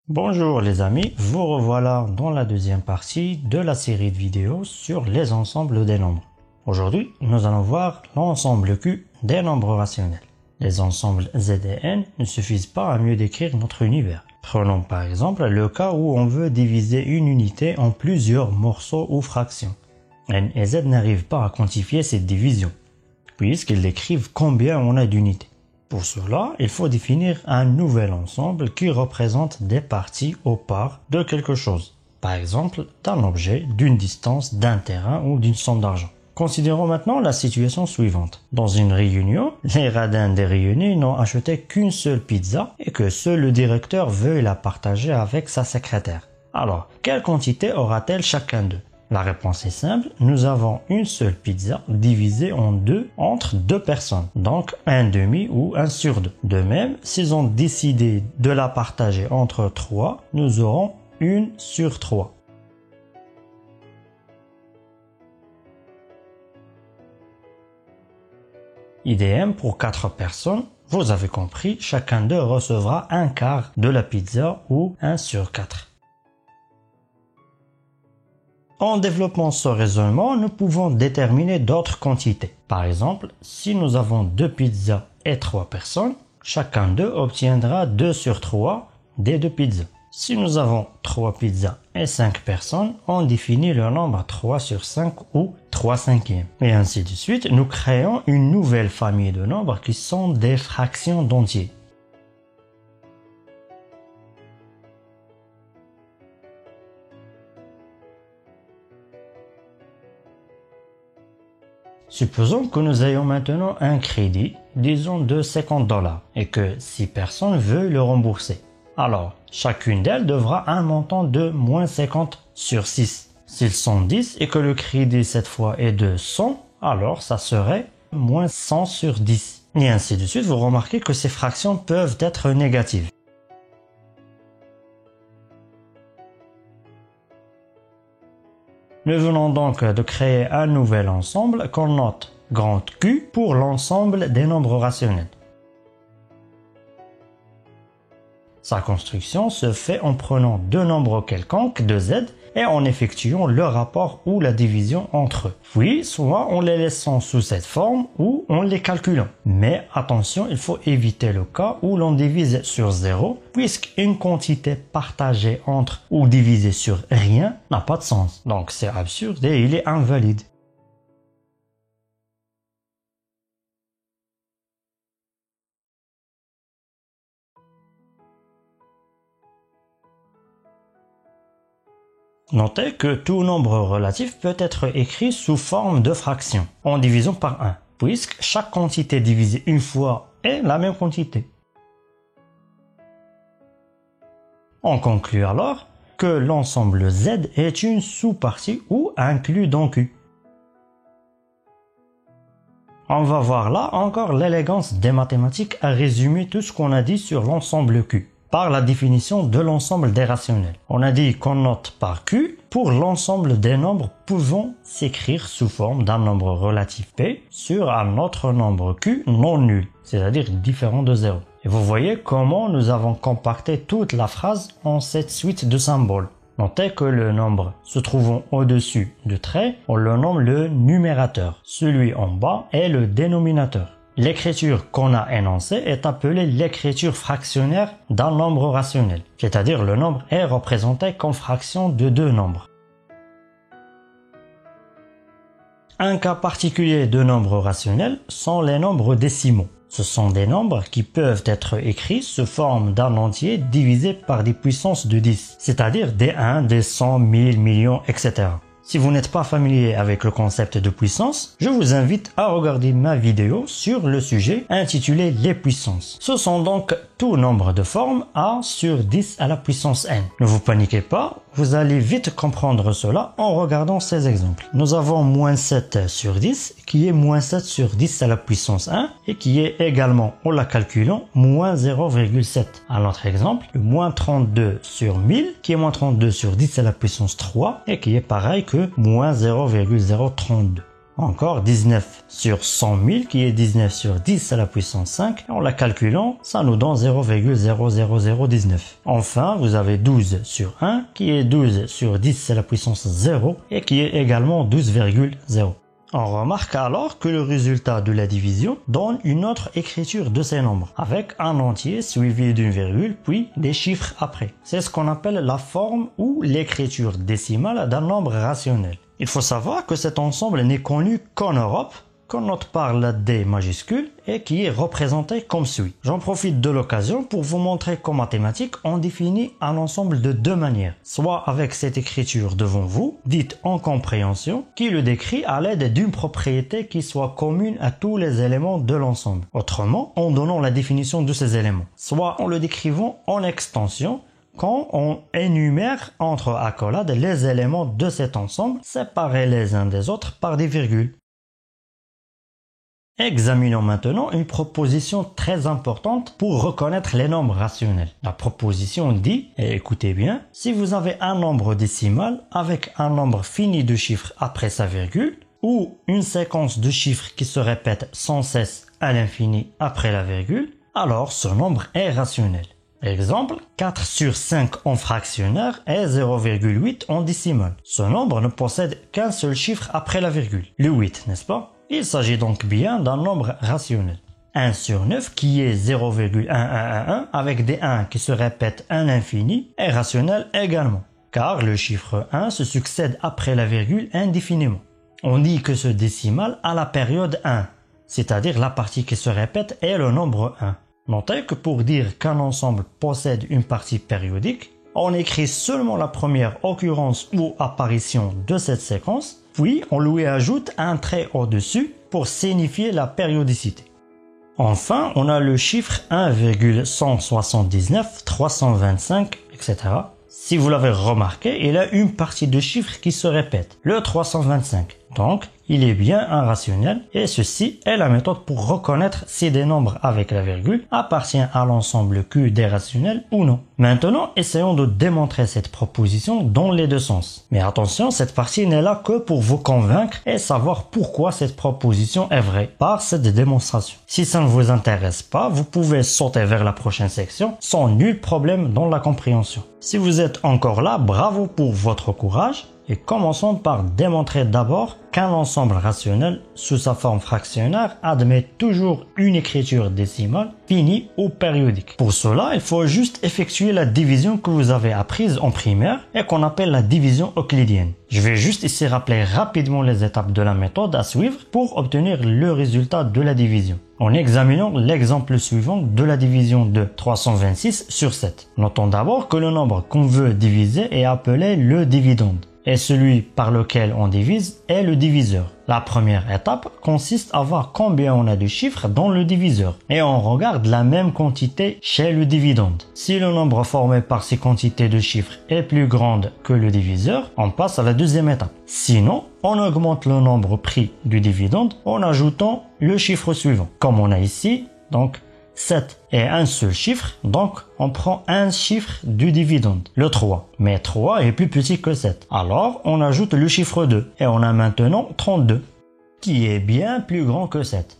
Bonjour les amis, vous revoilà dans la deuxième partie de la série de vidéos sur les ensembles des nombres. Aujourd'hui, nous allons voir l'ensemble Q des nombres rationnels. Les ensembles Z et N ne suffisent pas à mieux décrire notre univers. Prenons par exemple le cas où on veut diviser une unité en plusieurs morceaux ou fractions. N et Z n'arrivent pas à quantifier cette division, puisqu'ils décrivent combien on a d'unités. Pour cela, il faut définir un nouvel ensemble qui représente des parties ou parts de quelque chose. Par exemple, d'un objet, d'une distance, d'un terrain ou d'une somme d'argent. Considérons maintenant la situation suivante. Dans une réunion, les radins des réunis n'ont acheté qu'une seule pizza et que seul le directeur veuille la partager avec sa secrétaire. Alors, quelle quantité aura-t-elle chacun d'eux? La réponse est simple, nous avons une seule pizza divisée en deux entre deux personnes, donc un demi ou un sur deux. De même, s'ils ont décidé de la partager entre trois, nous aurons une sur trois. Idem pour 4 personnes, vous avez compris, chacun d'eux recevra un quart de la pizza ou 1 sur 4. En développant ce raisonnement, nous pouvons déterminer d'autres quantités. Par exemple, si nous avons 2 pizzas et 3 personnes, chacun d'eux obtiendra 2 sur 3 des 2 pizzas. Si nous avons 3 pizzas et 5 personnes, on définit le nombre 3 sur 5 ou 3 cinquièmes. Et ainsi de suite, nous créons une nouvelle famille de nombres qui sont des fractions d'entiers. Supposons que nous ayons maintenant un crédit, disons de $50, et que 6 personnes veulent le rembourser. Alors, chacune d'elles devra un montant de moins 50 sur 6. S'ils sont 10 et que le crédit cette fois est de 100, alors ça serait moins 100 sur 10. Et ainsi de suite, vous remarquez que ces fractions peuvent être négatives. Nous venons donc de créer un nouvel ensemble qu'on note grand Q pour l'ensemble des nombres rationnels. Sa construction se fait en prenant deux nombres quelconques de Z et en effectuant le rapport ou la division entre eux. Puis, soit en les laissant sous cette forme ou en les calculant. Mais attention, il faut éviter le cas où l'on divise sur 0, puisqu'une quantité partagée entre ou divisée sur rien n'a pas de sens. Donc c'est absurde et il est invalide. Notez que tout nombre relatif peut être écrit sous forme de fraction, en divisant par 1, puisque chaque quantité divisée une fois est la même quantité. On conclut alors que l'ensemble Z est une sous-partie ou inclus dans Q. On va voir là encore l'élégance des mathématiques à résumer tout ce qu'on a dit sur l'ensemble Q. Par la définition de l'ensemble des rationnels. On a dit qu'on note par Q pour l'ensemble des nombres pouvant s'écrire sous forme d'un nombre relatif P sur un autre nombre Q non nul, c'est-à-dire différent de 0. Et vous voyez comment nous avons compacté toute la phrase en cette suite de symboles. Notez que le nombre se trouvant au-dessus du trait, on le nomme le numérateur. Celui en bas est le dénominateur. L'écriture qu'on a énoncée est appelée l'écriture fractionnaire d'un nombre rationnel, c'est-à-dire le nombre est représenté comme fraction de deux nombres. Un cas particulier de nombres rationnels sont les nombres décimaux. Ce sont des nombres qui peuvent être écrits sous forme d'un entier divisé par des puissances de 10, c'est-à-dire des 1, des 100, 1000, millions, etc. Si vous n'êtes pas familier avec le concept de puissance, je vous invite à regarder ma vidéo sur le sujet intitulée Les puissances. Ce sont donc tout nombre de formes A sur 10 à la puissance n. Ne vous paniquez pas, vous allez vite comprendre cela en regardant ces exemples. Nous avons moins 7 sur 10 qui est moins 7 sur 10 à la puissance 1 et qui est également, en la calculant, moins 0,7. Un autre exemple, le moins 32 sur 1000 qui est moins 32 sur 10 à la puissance 3 et qui est pareil que moins 0,032. Encore 19 sur 100 000 qui est 19 sur 10 à la puissance 5. En la calculant, ça nous donne 0,00019. Enfin, vous avez 12 sur 1 qui est 12 sur 10 à la puissance 0 et qui est également 12,0. On remarque alors que le résultat de la division donne une autre écriture de ces nombres, avec un entier suivi d'une virgule, puis des chiffres après. C'est ce qu'on appelle la forme ou l'écriture décimale d'un nombre rationnel. Il faut savoir que cet ensemble n'est connu qu'en Europe, qu'on note par la D majuscule et qui est représenté comme suit. J'en profite de l'occasion pour vous montrer qu'en mathématiques, on définit un ensemble de deux manières. Soit avec cette écriture devant vous, dite en compréhension, qui le décrit à l'aide d'une propriété qui soit commune à tous les éléments de l'ensemble. Autrement, en donnant la définition de ces éléments. Soit en le décrivant en extension, quand on énumère entre accolades les éléments de cet ensemble, séparés les uns des autres par des virgules. Examinons maintenant une proposition très importante pour reconnaître les nombres rationnels. La proposition dit, et écoutez bien, si vous avez un nombre décimal avec un nombre fini de chiffres après sa virgule, ou une séquence de chiffres qui se répète sans cesse à l'infini après la virgule, alors ce nombre est rationnel. Exemple, 4 sur 5 en fractionnaire est 0,8 en décimal. Ce nombre ne possède qu'un seul chiffre après la virgule, le 8, n'est-ce pas? Il s'agit donc bien d'un nombre rationnel. 1 sur 9 qui est 0,1111 avec des 1 qui se répètent à l'infini est rationnel également, car le chiffre 1 se succède après la virgule indéfiniment. On dit que ce décimal a la période 1, c'est-à-dire la partie qui se répète est le nombre 1. Notez que pour dire qu'un ensemble possède une partie périodique, on écrit seulement la première occurrence ou apparition de cette séquence, puis on lui ajoute un trait au-dessus pour signifier la périodicité. Enfin, on a le chiffre 1,179, 325, etc. Si vous l'avez remarqué, il a une partie de chiffre qui se répète, le 325. Donc, il est bien un rationnel et ceci est la méthode pour reconnaître si des nombres avec la virgule appartiennent à l'ensemble Q des rationnels ou non. Maintenant, essayons de démontrer cette proposition dans les deux sens. Mais attention, cette partie n'est là que pour vous convaincre et savoir pourquoi cette proposition est vraie par cette démonstration. Si ça ne vous intéresse pas, vous pouvez sauter vers la prochaine section sans nul problème dans la compréhension. Si vous êtes encore là, bravo pour votre courage. Et commençons par démontrer d'abord qu'un ensemble rationnel sous sa forme fractionnaire admet toujours une écriture décimale finie ou périodique. Pour cela, il faut juste effectuer la division que vous avez apprise en primaire et qu'on appelle la division euclidienne. Je vais juste ici rappeler rapidement les étapes de la méthode à suivre pour obtenir le résultat de la division. En examinant l'exemple suivant de la division de 326 sur 7. Notons d'abord que le nombre qu'on veut diviser est appelé le dividende. Et celui par lequel on divise est le diviseur. La première étape consiste à voir combien on a de chiffres dans le diviseur. Et on regarde la même quantité chez le dividende. Si le nombre formé par ces quantités de chiffres est plus grande que le diviseur, on passe à la deuxième étape. Sinon, on augmente le nombre pris du dividende en ajoutant le chiffre suivant. Comme on a ici, donc 7 est un seul chiffre, donc on prend un chiffre du dividende, le 3. Mais 3 est plus petit que 7. Alors on ajoute le chiffre 2 et on a maintenant 32, qui est bien plus grand que 7.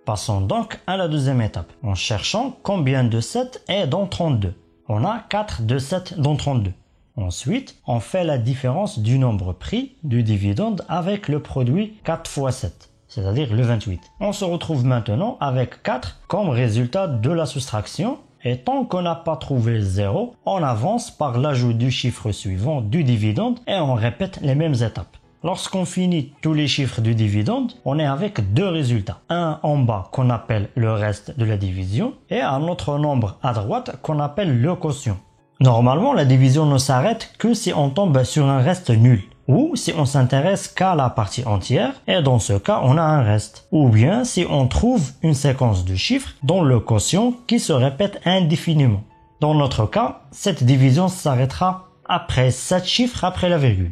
Passons donc à la deuxième étape, en cherchant combien de 7 est dans 32. On a 4 de 7 dans 32. Ensuite, on fait la différence du nombre pris du dividende avec le produit 4 fois 7. C'est-à-dire le 28. On se retrouve maintenant avec 4 comme résultat de la soustraction et tant qu'on n'a pas trouvé 0, on avance par l'ajout du chiffre suivant du dividende et on répète les mêmes étapes. Lorsqu'on finit tous les chiffres du dividende, on est avec deux résultats. Un en bas qu'on appelle le reste de la division et un autre nombre à droite qu'on appelle le quotient. Normalement, la division ne s'arrête que si on tombe sur un reste nul. Ou si on s'intéresse qu'à la partie entière, et dans ce cas, on a un reste. Ou bien si on trouve une séquence de chiffres dont le quotient qui se répète indéfiniment. Dans notre cas, cette division s'arrêtera après 7 chiffres après la virgule.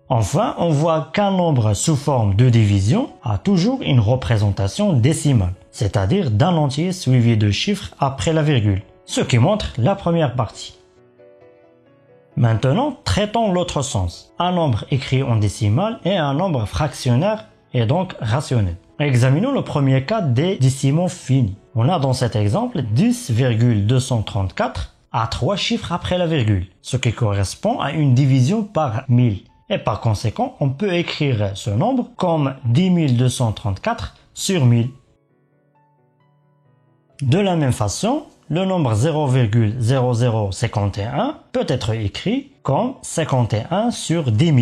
Enfin, on voit qu'un nombre sous forme de division a toujours une représentation décimale, c'est-à-dire d'un entier suivi de chiffres après la virgule, ce qui montre la première partie. Maintenant, traitons l'autre sens. Un nombre écrit en décimale et un nombre fractionnaire et donc rationnel. Examinons le premier cas des décimaux finis. On a dans cet exemple 10,234 à 3 chiffres après la virgule, ce qui correspond à une division par 1000. Et par conséquent, on peut écrire ce nombre comme 10 234 sur 1000. De la même façon, le nombre 0,0051 peut être écrit comme 51 sur 10 000.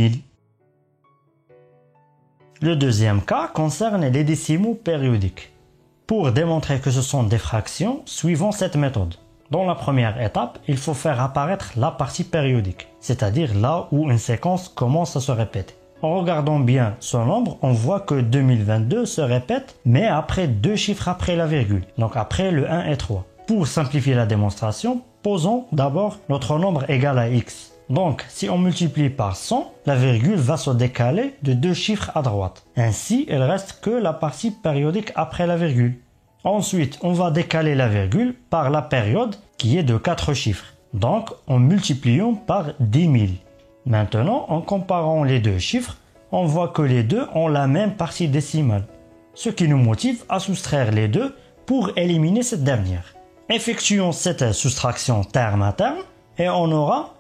Le deuxième cas concerne les décimaux périodiques. Pour démontrer que ce sont des fractions, suivons cette méthode. Dans la première étape, il faut faire apparaître la partie périodique, c'est-à-dire là où une séquence commence à se répéter. En regardant bien ce nombre, on voit que 2022 se répète, mais après 2 chiffres après la virgule, donc après le 1 et 3. Pour simplifier la démonstration, posons d'abord notre nombre égal à x. Donc, si on multiplie par 100, la virgule va se décaler de 2 chiffres à droite. Ainsi, il reste que la partie périodique après la virgule. Ensuite, on va décaler la virgule par la période qui est de 4 chiffres. Donc, en multipliant par 10 000. Maintenant, en comparant les deux chiffres, on voit que les deux ont la même partie décimale, ce qui nous motive à soustraire les deux pour éliminer cette dernière. Effectuons cette soustraction terme à terme et on aura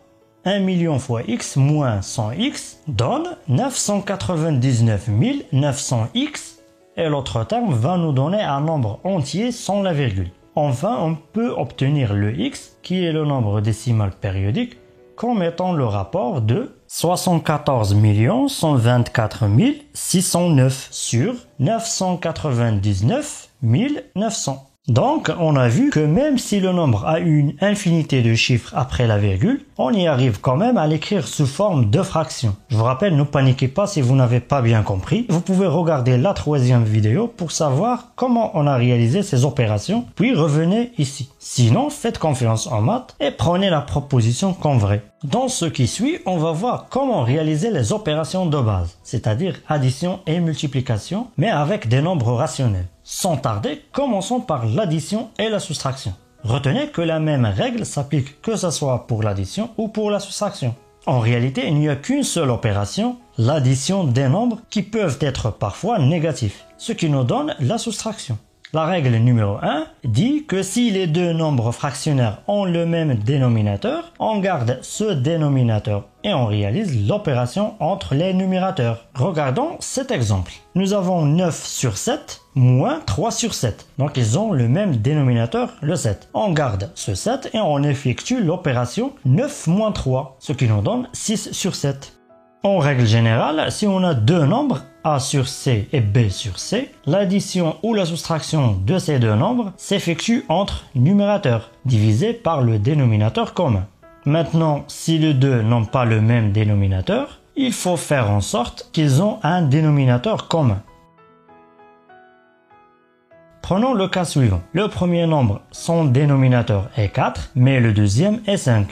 1 million fois x moins 100x donne 999 900x et l'autre terme va nous donner un nombre entier sans la virgule. Enfin, on peut obtenir le x qui est le nombre décimal périodique comme étant le rapport de 74 124 609 sur 999 900. Donc, on a vu que même si le nombre a une infinité de chiffres après la virgule, on y arrive quand même à l'écrire sous forme de fraction. Je vous rappelle, ne paniquez pas si vous n'avez pas bien compris. Vous pouvez regarder la troisième vidéo pour savoir comment on a réalisé ces opérations, puis revenez ici. Sinon, faites confiance en maths et prenez la proposition comme vraie. Dans ce qui suit, on va voir comment réaliser les opérations de base, c'est-à-dire addition et multiplication, mais avec des nombres rationnels. Sans tarder, commençons par l'addition et la soustraction. Retenez que la même règle s'applique que ce soit pour l'addition ou pour la soustraction. En réalité, il n'y a qu'une seule opération, l'addition des nombres qui peuvent être parfois négatifs, ce qui nous donne la soustraction. La règle numéro 1 dit que si les deux nombres fractionnaires ont le même dénominateur, on garde ce dénominateur et on réalise l'opération entre les numérateurs. Regardons cet exemple. Nous avons 9 sur 7 moins 3 sur 7. Donc ils ont le même dénominateur, le 7. On garde ce 7 et on effectue l'opération 9 moins 3, ce qui nous donne 6 sur 7. En règle générale, si on a deux nombres, A sur C et B sur C, l'addition ou la soustraction de ces deux nombres s'effectue entre numérateurs, divisé par le dénominateur commun. Maintenant, si les deux n'ont pas le même dénominateur, il faut faire en sorte qu'ils ont un dénominateur commun. Prenons le cas suivant. Le premier nombre, son dénominateur est 4, mais le deuxième est 5,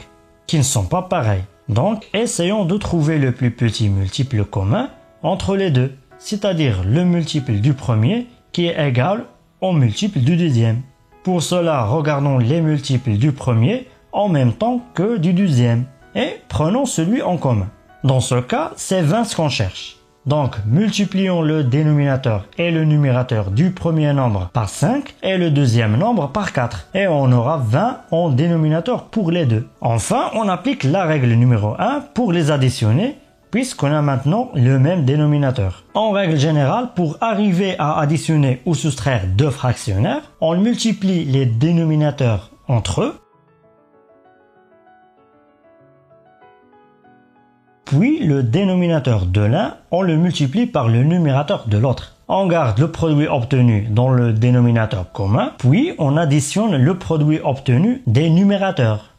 qui ne sont pas pareils. Donc, essayons de trouver le plus petit multiple commun entre les deux, c'est-à-dire le multiple du premier qui est égal au multiple du deuxième. Pour cela, regardons les multiples du premier en même temps que du deuxième et prenons celui en commun. Dans ce cas, c'est 20 ce qu'on cherche. Donc, multiplions le dénominateur et le numérateur du premier nombre par 5 et le deuxième nombre par 4. Et on aura 20 en dénominateur pour les deux. Enfin, on applique la règle numéro 1 pour les additionner puisqu'on a maintenant le même dénominateur. En règle générale, pour arriver à additionner ou soustraire deux fractionnaires, on multiplie les dénominateurs entre eux, puis le dénominateur de l'un, on le multiplie par le numérateur de l'autre. On garde le produit obtenu dans le dénominateur commun, puis on additionne le produit obtenu des numérateurs.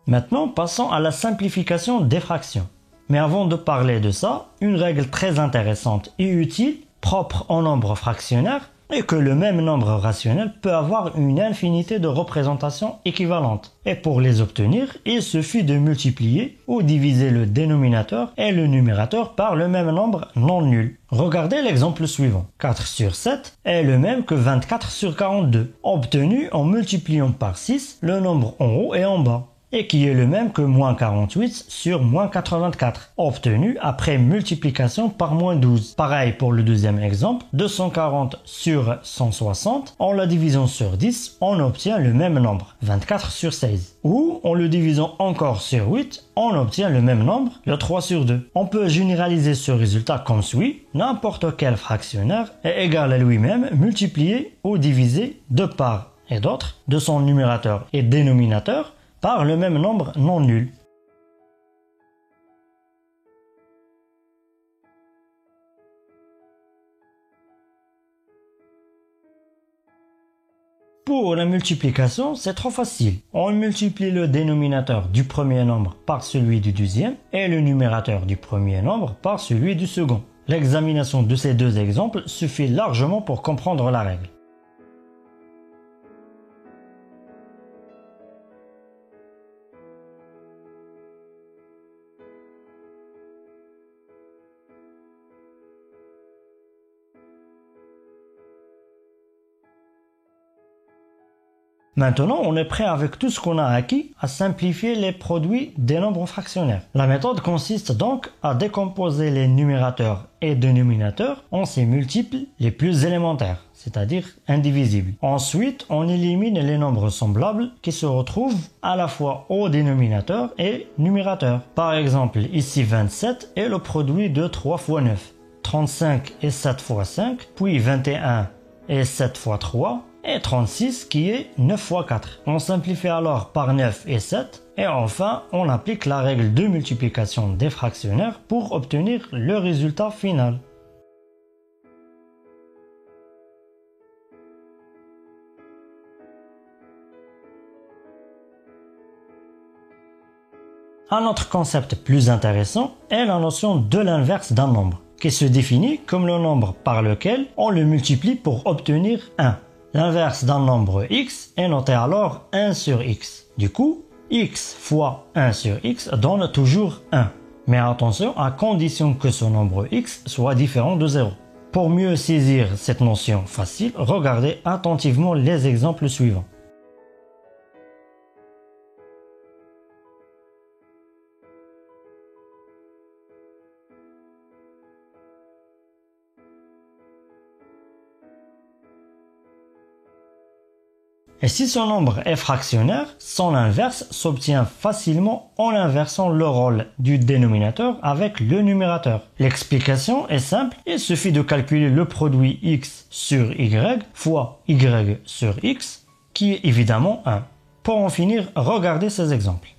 Maintenant, passons à la simplification des fractions. Mais avant de parler de ça, une règle très intéressante et utile, propre au nombre fractionnaire, est que le même nombre rationnel peut avoir une infinité de représentations équivalentes. Et pour les obtenir, il suffit de multiplier ou diviser le dénominateur et le numérateur par le même nombre non nul. Regardez l'exemple suivant. 4 sur 7 est le même que 24 sur 42, obtenu en multipliant par 6 le nombre en haut et en bas. et qui est le même que moins 48 sur moins 84, obtenu après multiplication par moins 12. Pareil pour le deuxième exemple, 240 sur 160, en la divisant sur 10, on obtient le même nombre, 24 sur 16. Ou en le divisant encore sur 8, on obtient le même nombre, le 3 sur 2. On peut généraliser ce résultat comme suit, n'importe quel fractionnaire est égal à lui-même multiplié ou divisé de part et d'autre de son numérateur et dénominateur par le même nombre non nul. Pour la multiplication, c'est trop facile. On multiplie le dénominateur du premier nombre par celui du deuxième et le numérateur du premier nombre par celui du second. L'examination de ces deux exemples suffit largement pour comprendre la règle. Maintenant, on est prêt avec tout ce qu'on a acquis à simplifier les produits des nombres fractionnaires. La méthode consiste donc à décomposer les numérateurs et dénominateurs en ces multiples les plus élémentaires, c'est-à-dire indivisibles. Ensuite, on élimine les nombres semblables qui se retrouvent à la fois au dénominateur et numérateur. Par exemple, ici 27 est le produit de 3 fois 9, 35 est 7 fois 5, puis 21 est 7 fois 3, et 36 qui est 9 fois 4. On simplifie alors par 9 et 7 et enfin on applique la règle de multiplication des fractionnaires pour obtenir le résultat final. Un autre concept plus intéressant est la notion de l'inverse d'un nombre, qui se définit comme le nombre par lequel on le multiplie pour obtenir 1. L'inverse d'un nombre x est noté alors 1 sur x. Du coup, x fois 1 sur x donne toujours 1. Mais attention, à condition que ce nombre x soit différent de 0. Pour mieux saisir cette notion facile, regardez attentivement les exemples suivants. Et si ce nombre est fractionnaire, son inverse s'obtient facilement en inversant le rôle du dénominateur avec le numérateur. L'explication est simple, il suffit de calculer le produit x sur y fois y sur x, qui est évidemment 1. Pour en finir, regardez ces exemples.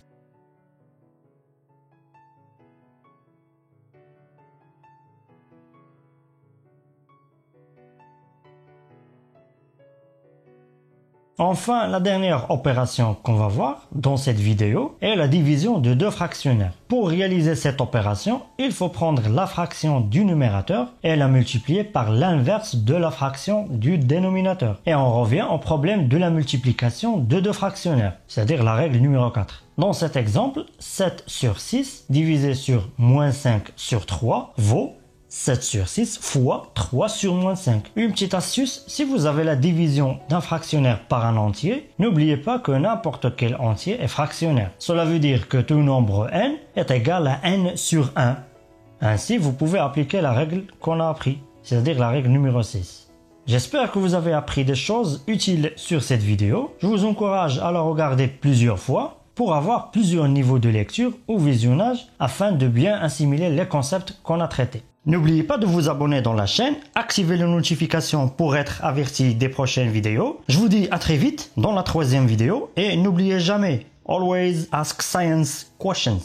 Enfin, la dernière opération qu'on va voir dans cette vidéo est la division de deux fractionnaires. Pour réaliser cette opération, il faut prendre la fraction du numérateur et la multiplier par l'inverse de la fraction du dénominateur. Et on revient au problème de la multiplication de deux fractionnaires, c'est-à-dire la règle numéro 4. Dans cet exemple, 7 sur 6 divisé sur moins 5 sur 3 vaut 7 sur 6 fois 3 sur moins 5. Une petite astuce, si vous avez la division d'un fractionnaire par un entier, n'oubliez pas que n'importe quel entier est fractionnaire. Cela veut dire que tout nombre n est égal à n sur 1. Ainsi, vous pouvez appliquer la règle qu'on a appris, c'est-à-dire la règle numéro 6. J'espère que vous avez appris des choses utiles sur cette vidéo. Je vous encourage à la regarder plusieurs fois pour avoir plusieurs niveaux de lecture ou visionnage afin de bien assimiler les concepts qu'on a traités. N'oubliez pas de vous abonner dans la chaîne, activer les notifications pour être averti des prochaines vidéos. Je vous dis à très vite dans la troisième vidéo et n'oubliez jamais, always ask science questions.